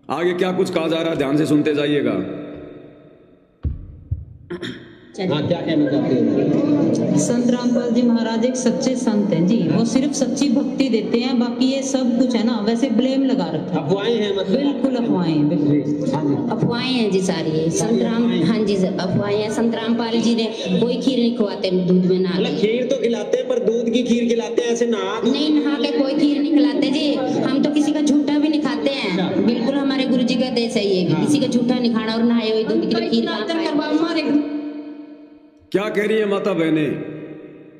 आगे क्या कुछ कहा जा रहा है, ध्यान से सुनते जाइएगा। हाँ, क्या कहना चाहते हो? संत रामपाल जी महाराज एक सच्चे संत हैं जी। वो सिर्फ सच्ची भक्ति देते हैं, बाकी ये सब कुछ है ना वैसे ब्लेम लगा रखा है। अफवाहें हैं मतलब? बिल्कुल अफवाहें हैं, बिल्कुल अफवाहें हैं जी सारी। संत राम, हाँ जी अफवाहें हैं। संत रामपाल जी ने कोई खीर नहीं खवाते दूध में ना। खीर तो खिलाते हैं, पर दूध की खीर खिलाते हैं, ऐसे नहीं नहा के कोई खीर नहीं खिलाते जी। हम तो किसी का झूठा भी नहीं खाते हैं। बिल्कुल हमारे गुरु जी का देश है ये, किसी का झूठा नहीं खाना और नहाए हुए दूध की खीर क्या कह रही है माता बहने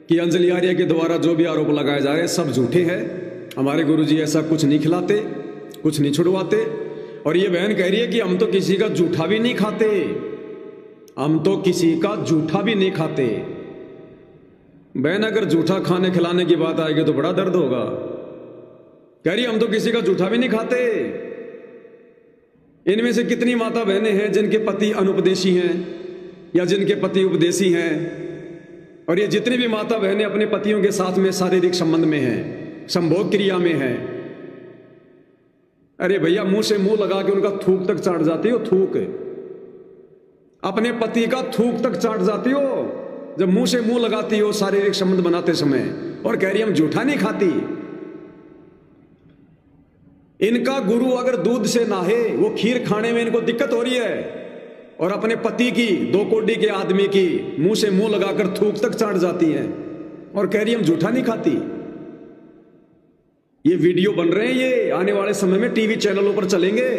कि अंजलि आर्य के द्वारा जो भी आरोप लगाए जा रहे हैं सब झूठे हैं। हमारे गुरुजी ऐसा कुछ नहीं खिलाते, कुछ नहीं छुड़वाते। और ये बहन कह रही है कि हम तो किसी का झूठा भी नहीं खाते, हम तो किसी का झूठा भी नहीं खाते। बहन अगर झूठा खाने खिलाने की बात आएगी तो बड़ा दर्द होगा। कह रही हम तो किसी का झूठा भी नहीं खाते। इनमें से कितनी माता बहनें हैं जिनके पति अनुपदेशी हैं या जिनके पति उपदेशी हैं। और ये जितनी भी माता बहनें अपने पतियों के साथ में शारीरिक संबंध में हैं, संभोग क्रिया में हैं, अरे भैया मुंह से मुंह लगा के उनका थूक तक चाट जाती हो। थूक अपने पति का थूक तक चाट जाती हो जब मुंह से मुंह लगाती हो शारीरिक संबंध बनाते समय, और कह रही हम झूठा नहीं खाती। इनका गुरु अगर दूध से नहाए, वो खीर खाने में इनको दिक्कत हो रही है, और अपने पति की, 2 कोड़ी के आदमी की मुंह से मुंह लगाकर थूक तक चाट जाती है और कह रही हम झूठा नहीं खाती। ये वीडियो बन रहे हैं, ये आने वाले समय में टीवी चैनलों पर चलेंगे।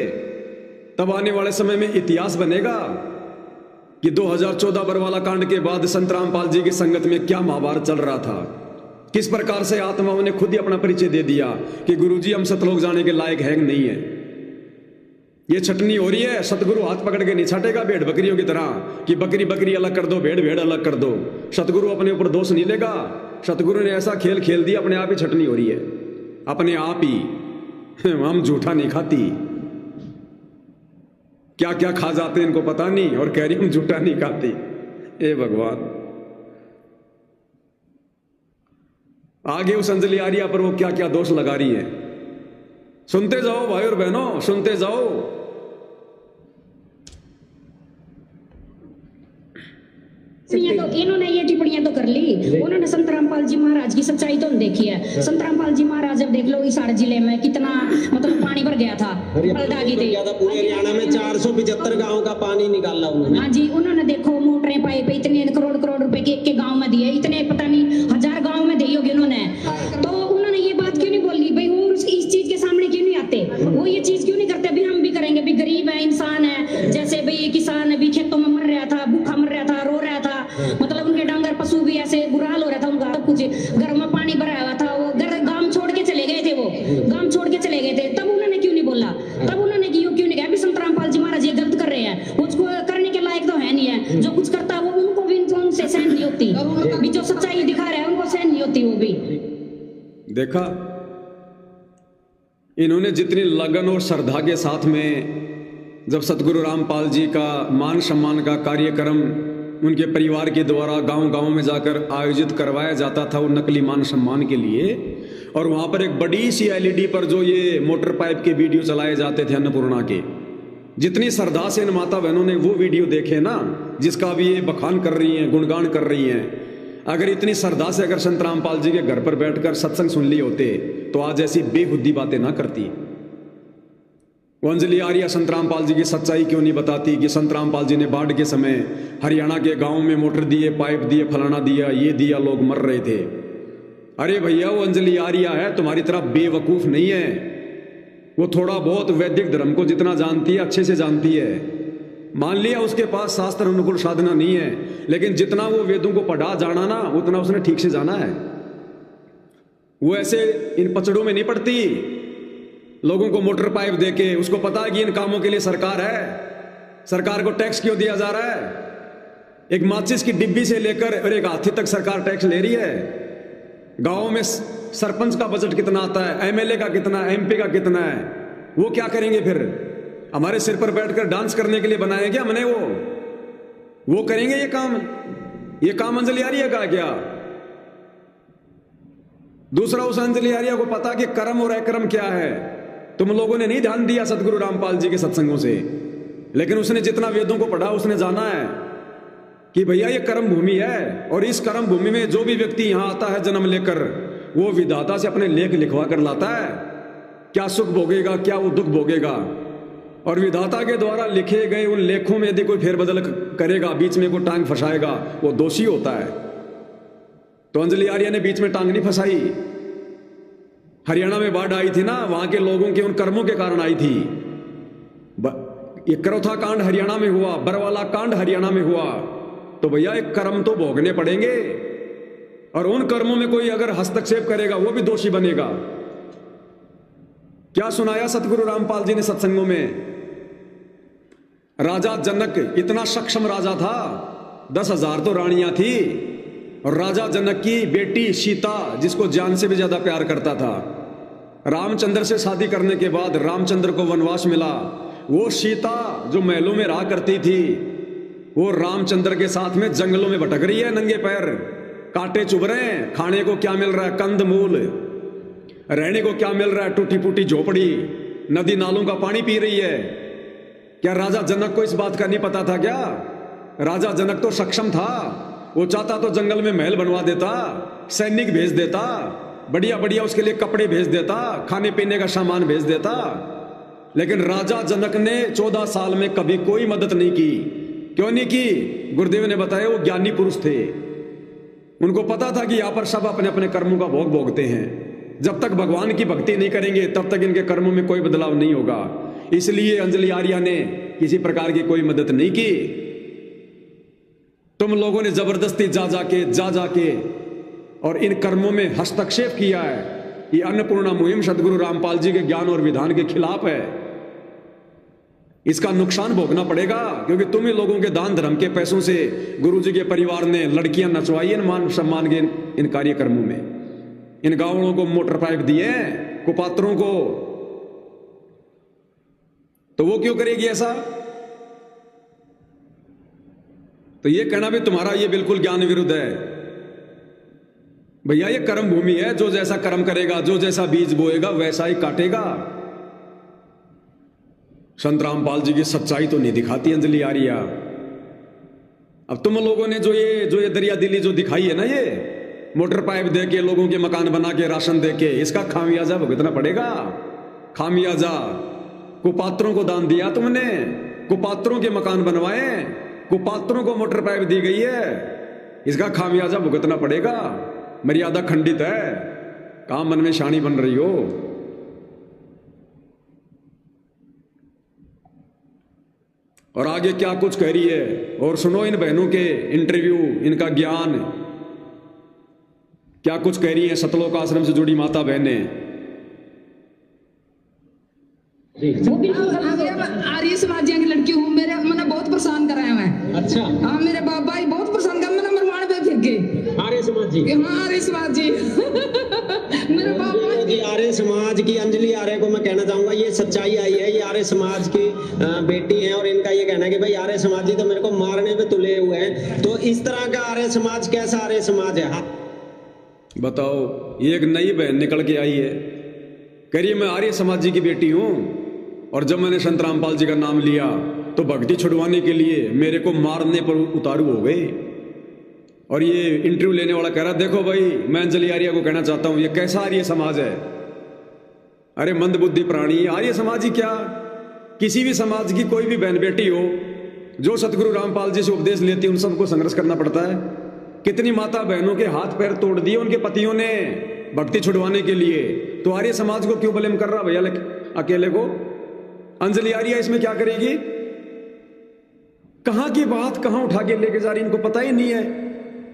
तब आने वाले समय में इतिहास बनेगा कि 2014 बरवाला कांड के बाद संत रामपाल जी की संगत में क्या महाभारत चल रहा था। किस प्रकार से आत्माओं ने खुद ही अपना परिचय दे दिया कि गुरुजी हम सतलोक जाने के लायक है नहीं है। ये छटनी हो रही है, सतगुरु हाथ पकड़ के नहीं छाटेगा भेड़ बकरियों की तरह कि बकरी बकरी अलग कर दो, भेड़ भेड़ अलग कर दो। सतगुरु अपने ऊपर दोष नहीं लेगा। सतगुरु ने ऐसा खेल खेल दिया, अपने आप ही छटनी हो रही है, अपने आप ही। हम झूठा नहीं खाती, क्या क्या खा जाते हैं इनको पता नहीं, और कह रही हम झूठा नहीं खाती। ए भगवान, आगे उस अंजलि आर्या पर वो क्या क्या दोष लगा रही है। सुनते जाओ भाई और बहनों, सुनते जाओ। तो इन्होंने ये टिप्पणियां तो कर ली, उन्होंने संत रामपाल जी महाराज की सच्चाई तो देखी है। संत रामपाल जी महाराज अब देख लो इस जिले में कितना मतलब पानी भर गया था, बलदागी थी। पूरे हरियाणा में 475 गांव का पानी निकाला उन्होंने। हाँ जी, उन्होंने देखो मोटरें पाइप इतने करोड़ करोड़ रुपए के गाँव में दिए, इतने पता नहीं 1000 गाँव में दी होगी उन्होंने। तो उन्होंने ये बात क्यों नहीं बोली भाई, वो इस चीज के सामने क्यों नहीं आते, वो ये चीज क्यों नहीं करते। अभी हम भी करेंगे, भी गरीब है, इंसान है, जैसे भाई किसान अभी खेतों में मर रहा था, भूखा मर रहा था, रो रहा था, मतलब उनके डांगर पशु भी ऐसे बुरा हाल हो रहा था उनका। सब कुछ घर में पानी भरा हुआ था, वो घर गांव छोड़ के चले गए थे, वो गांव छोड़ के चले गए थे। तब उन्होंने क्यों नहीं बोला, तब उन्होंने क्यों नहीं कहा भी संत रामपाल जी महाराज ये गलत कर रहे हैं, उसको करने के लायक तो है नहीं है। जो कुछ करता वो उनको भी उनसे सहन नहीं होती, भी जो सच्चाई दिखा रहा है उनको सहन नहीं होती। वो भी देखा इन्होंने जितनी लगन और श्रद्धा के साथ में जब सतगुरु रामपाल जी का मान सम्मान का कार्यक्रम उनके परिवार के द्वारा गांव-गांव में जाकर आयोजित करवाया जाता था वो नकली मान सम्मान के लिए, और वहां पर एक बड़ी सी एलईडी पर जो ये मोटर पाइप के वीडियो चलाए जाते थे अन्नपूर्णा के, जितनी श्रद्धा से इन माता बहनों ने वो वीडियो देखे ना, जिसका भी ये बखान कर रही हैं, गुणगान कर रही हैं। अगर इतनी श्रद्धा से अगर संत रामपाल जी के घर पर बैठकर सत्संग सुन लिए होते तो आज ऐसी बेहुद्दी बातें ना करती। वो अंजलि आर्या संत रामपाल जी की सच्चाई क्यों नहीं बताती कि संत रामपाल जी ने बाढ़ के समय हरियाणा के गांव में मोटर दिए, पाइप दिए, फलाना दिया, ये दिया, लोग मर रहे थे। अरे भैया वो अंजलि आर्या है, तुम्हारी तरह बेवकूफ नहीं है। वो थोड़ा बहुत वैदिक धर्म को जितना जानती है अच्छे से जानती है। मान लिया उसके पास शास्त्र अनुकूल साधना नहीं है, लेकिन जितना वो वेदों को पढ़ा जाना ना उतना उसने ठीक से जाना है। वो ऐसे इन पचड़ों में नहीं पड़ती, लोगों को मोटर पाइप देके। उसको पता है कि इन कामों के लिए सरकार है, सरकार को टैक्स क्यों दिया जा रहा है। एक माचिस की डिब्बी से लेकर और एक हाथी तक सरकार टैक्स ले रही है। गांव में सरपंच का बजट कितना आता है, एमएलए का कितना, एमपी का कितना है, वो क्या करेंगे फिर। हमारे सिर पर बैठकर डांस करने के लिए बनाए क्या हमने, वो करेंगे ये काम। ये काम अंजलि आर्या का क्या। दूसरा, उस अंजलि आर्या को पता कि कर्म और अकर्म क्या है। तुम लोगों ने नहीं ध्यान दिया सतगुरु रामपाल जी के सत्संगों से, लेकिन उसने जितना वेदों को पढ़ा उसने जाना है कि भैया ये कर्म भूमि है, और इस कर्म भूमि में जो भी व्यक्ति यहां आता है जन्म लेकर, वो विधाता से अपने लेख लिखवा कर लाता है। क्या सुख भोगेगा, क्या वो दुख भोगेगा, और विधाता के द्वारा लिखे गए उन लेखों में यदि कोई फेरबदल करेगा, बीच में कोई टांग फंसाएगा, वो दोषी होता है। तो अंजलि आर्य ने बीच में टांग नहीं फंसाई। हरियाणा में बाढ़ आई थी ना, वहां के लोगों के उन कर्मों के कारण आई थी। ये करौथा कांड हरियाणा में हुआ, बरवाला कांड हरियाणा में हुआ, तो भैया एक कर्म तो भोगने पड़ेंगे, और उन कर्मों में कोई अगर हस्तक्षेप करेगा वो भी दोषी बनेगा। क्या सुनाया सतगुरु रामपाल जी ने सत्संगों में? राजा जनक इतना सक्षम राजा था, 10,000 तो रानियां थी, और राजा जनक की बेटी सीता, जिसको जान से भी ज्यादा प्यार करता था, रामचंद्र से शादी करने के बाद रामचंद्र को वनवास मिला। वो सीता जो महलों में रहा करती थी, वो रामचंद्र के साथ में जंगलों में भटक रही है, नंगे पैर, कांटे चुभ रहे हैं, खाने को क्या मिल रहा है, कंद मूल, रहने को क्या मिल रहा है, टूटी फूटी झोपड़ी, नदी नालों का पानी पी रही है। क्या राजा जनक को इस बात का नहीं पता था क्या? राजा जनक तो सक्षम था, वो चाहता तो जंगल में महल बनवा देता, सैनिक भेज देता, बढ़िया बढ़िया उसके लिए कपड़े भेज देता, खाने पीने का सामान भेज देता, लेकिन राजा जनक ने 14 साल में कभी कोई मदद नहीं की। क्यों नहीं की? गुरुदेव ने बताया वो ज्ञानी पुरुष थे, उनको पता था कि यहां पर सब अपने अपने कर्मों का भोग भोगते हैं। जब तक भगवान की भक्ति नहीं करेंगे तब तक इनके कर्मों में कोई बदलाव नहीं होगा। इसलिए अंजलि आर्य ने किसी प्रकार की कोई मदद नहीं की। तुम लोगों ने जबरदस्ती जा जाके और इन कर्मों में हस्तक्षेप किया है। ये अन्नपूर्णा मुहिम सदगुरु रामपाल जी के ज्ञान और विधान के खिलाफ है। इसका नुकसान भोगना पड़ेगा, क्योंकि तुम ही लोगों के दान धर्म के पैसों से गुरु जी के परिवार ने लड़कियां नचवाई इन मान सम्मान के इन कार्यक्रमों में। इन गांवों को मोटर पाइप दिए, कुपात्रों को, तो वो क्यों करेगी ऐसा? तो ये कहना भी तुम्हारा ये बिल्कुल ज्ञान विरुद्ध है। भैया ये कर्म भूमि है, जो जैसा कर्म करेगा, जो जैसा बीज बोएगा वैसा ही काटेगा। संत रामपाल जी की सच्चाई तो नहीं दिखाती अंजलि आर्य। अब तुम लोगों ने जो ये दरिया दिली जो दिखाई है ना, ये मोटर पाइप दे के, लोगों के मकान बना के, राशन दे के, इसका खामियाजा भुगतना पड़ेगा। खामियाजा कुपात्रों को दान दिया तुमने, कुपात्रों के मकान बनवाए, कुपात्रों को मोटर पाइप दी गई है, इसका खामियाजा भुगतना पड़ेगा। मर्यादा खंडित है, कहां मन में शानी बन रही हो। और आगे क्या कुछ कह रही है, और सुनो इन बहनों के इंटरव्यू, इनका ज्ञान क्या कुछ कह रही है सतलोक आश्रम से जुड़ी माता बहनें। आर्य समाजिया की लड़की हूँ, मेरे मैंने बहुत परेशान कराया मैं। अच्छा, हाँ मेरे बाबा ही बहुत परेशान कर, मैंने मरवाने पे फिर गए। आर्य समाज जी? हाँ आर्य समाज जी। मेरे बाबा जी आर्य समाज की अंजलि आर्य को मैं कहना चाहूंगा, ये सच्चाई आई है, ये आर्य समाज की बेटी है, और इनका ये कहना है कि भाई आर्य समाज जी तो मेरे को मारने पे तुले हुए हैं। तो इस तरह का आर्य समाज कैसा आर्य समाज है? बताओ, ये एक नई बहन निकल के आई है, कह रही है मैं आर्य समाज जी की बेटी हूं, और जब मैंने संत रामपाल जी का नाम लिया तो भक्ति छुड़वाने के लिए मेरे को मारने पर उतारू हो गए। और ये इंटरव्यू लेने वाला कह रहा देखो भाई, मैं अंजलि आर्य को कहना चाहता हूं ये कैसा आर्य समाज है? अरे मंदबुद्धि प्राणी, आर्य समाज ही क्या, किसी भी समाज की कोई भी बहन बेटी हो जो सतगुरु रामपाल जी से उपदेश लेती है, उन सबको संघर्ष करना पड़ता है। कितनी माता बहनों के हाथ पैर तोड़ दिए उनके पतियों ने भक्ति छुड़वाने के लिए, तो आर्य समाज को क्यों ब्लेम कर रहा भैया अकेले को? अंजलि आर्य इसमें क्या करेगी? कहां की बात कहां उठा के लेके जा रही इनको पता ही नहीं है,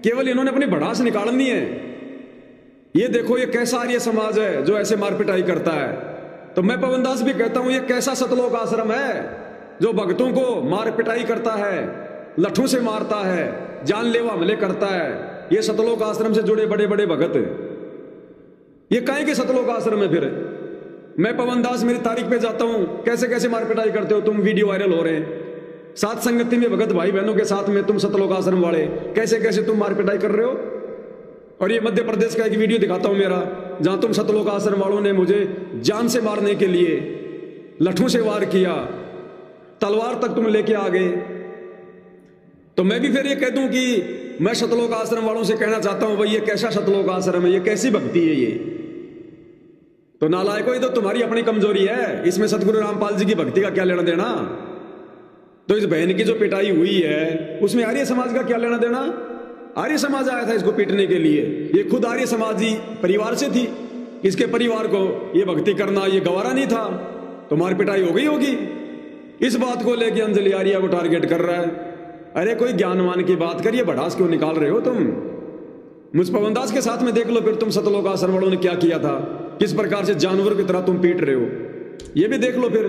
केवल इन्होंने अपनी भड़ास निकालनी है। ये देखो ये कैसा आर्य समाज है जो ऐसे मार पिटाई करता है। तो मैं पवन दास भी कहता हूं ये कैसा सतलोक आश्रम है जो भक्तों को मार पिटाई करता है, लठों से मारता है, जानलेवा हमले करता है। ये सतलोक आश्रम से जुड़े बड़े बड़े भगत, ये काहे के सतलोक आश्रम है? फिर मैं पवन दास मेरी तारीख पे जाता हूं, कैसे कैसे मार पिटाई करते हो तुम, वीडियो वायरल हो रहे हैं। साथ संगति में भगत भाई बहनों के साथ में तुम सतलोक आश्रम वाले कैसे कैसे तुम मार पिटाई कर रहे हो। और ये मध्य प्रदेश का एक वीडियो दिखाता हूं मेरा, जहां तुम सतलोक आश्रम वालों ने मुझे जान से मारने के लिए लठों से वार किया, तलवार तक तुम लेके आ गए, तो मैं भी फिर ये कह दूं कि मैं सतलोक आश्रम वालों से कहना चाहता हूं भाई ये कैसा सतलोक आश्रम है, ये कैसी भक्ति है ये? तो नालायको, ये तो तुम्हारी अपनी कमजोरी है, इसमें सतगुरु रामपाल जी की भक्ति का क्या लेना देना? तो इस बहन की जो पिटाई हुई है उसमें आर्य समाज का क्या लेना देना? आर्य समाज आया था इसको पीटने के लिए, ये खुद आर्य समाजी परिवार से थी, इसके परिवार को ये भक्ति करना ये गवारा नहीं था, तो मार पिटाई हो गई होगी। इस बात को लेके अंजलि आर्या को टारगेट कर रहा है। अरे कोई ज्ञानवान की बात करिए, भड़ास क्यों निकाल रहे हो तुम? मुझ पवनदास के साथ में देख लो फिर तुम सतलोक आश्रम वालों ने क्या किया था, किस प्रकार से जानवर की तरह तुम पीट रहे हो, ये भी देख लो फिर।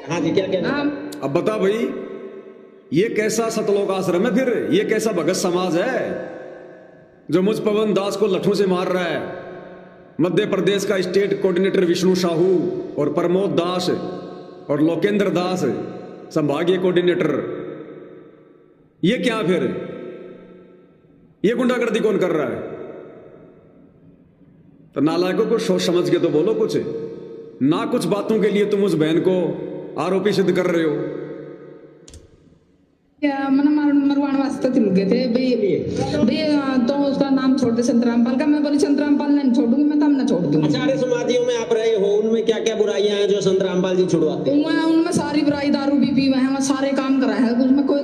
हाँ जी, क्या कहना? अब बता भाई, ये कैसा सतलोक आश्रम है फिर? ये कैसा भगत समाज है जो मुझ पवन दास को लठों से मार रहा है? मध्य प्रदेश का स्टेट कोऑर्डिनेटर विष्णु साहू और प्रमोद दास और लोकेंद्र दास संभागीय कोऑर्डिनेटर, ये क्या फिर? ये गुंडागर्दी कौन कर रहा है? तो नालायकों को सोच समझ के तो बोलो कुछ, ना कुछ बातों के लिए तुम उस बहन को आरोपी सिद्ध कर रहे हो। मैंने मरवाण वास्ते थे लगे थे भाई तो उसका नाम छोड़ दे संत रामपाल का। मैं बोली संत रामपाल नहीं छोड़ूंगी, मैं तब ना छोड़ दूंगी। अच्छा, आर्य समाजियों में आप रहे हो, उनमें क्या क्या बुराइयां हैं जो संत रामपाल जी छुड़वाते हैं? उनमें सारी बुराई, दारू भी पी हुए हैं, सारे काम करा है, उसमें कोई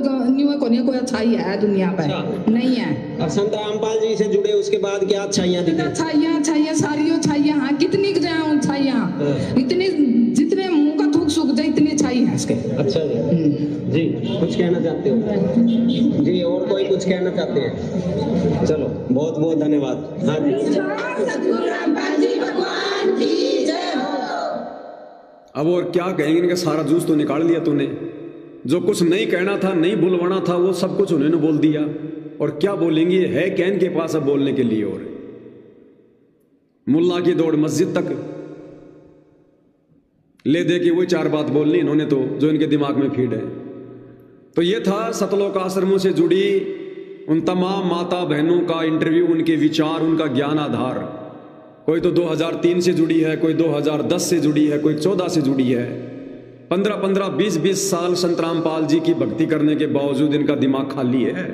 कोई अच्छाई है दुनिया पे नहीं है। और संत रामपाल जी से जुड़े उसके बाद क्या अच्छाइयां दिखी? अच्छाइयां सारी अच्छाइयां, हाँ कितनी अच्छाइयां, इतनी जितने मुंह का थूक सूख जाए इतनी अच्छाई है इसके। अच्छा जी, कुछ कहना चाहते हो जी? और कोई कुछ कहना चाहते हैं? चलो, बहुत बहुत धन्यवाद। हाँ जी। अब और क्या कहेंगे, इनका सारा जूस तो निकाल लिया तूने। जो कुछ नहीं कहना था, नहीं बुलवाना था, वो सब कुछ उन्होंने बोल दिया। और क्या बोलेंगे, है क्या इनके पास अब बोलने के लिए? और मुल्ला की दौड़ मस्जिद तक ले दे के वही चार बात बोलनी इन्होंने तो, जो इनके दिमाग में फीड है। तो ये था सतलोक आश्रमों से जुड़ी उन तमाम माता बहनों का इंटरव्यू, उनके विचार, उनका ज्ञान आधार। कोई तो 2003 से जुड़ी है, कोई 2010 से जुड़ी है, कोई 14 से जुड़ी है। 15-15, 20-20 साल संत रामपाल जी की भक्ति करने के बावजूद इनका दिमाग खाली है।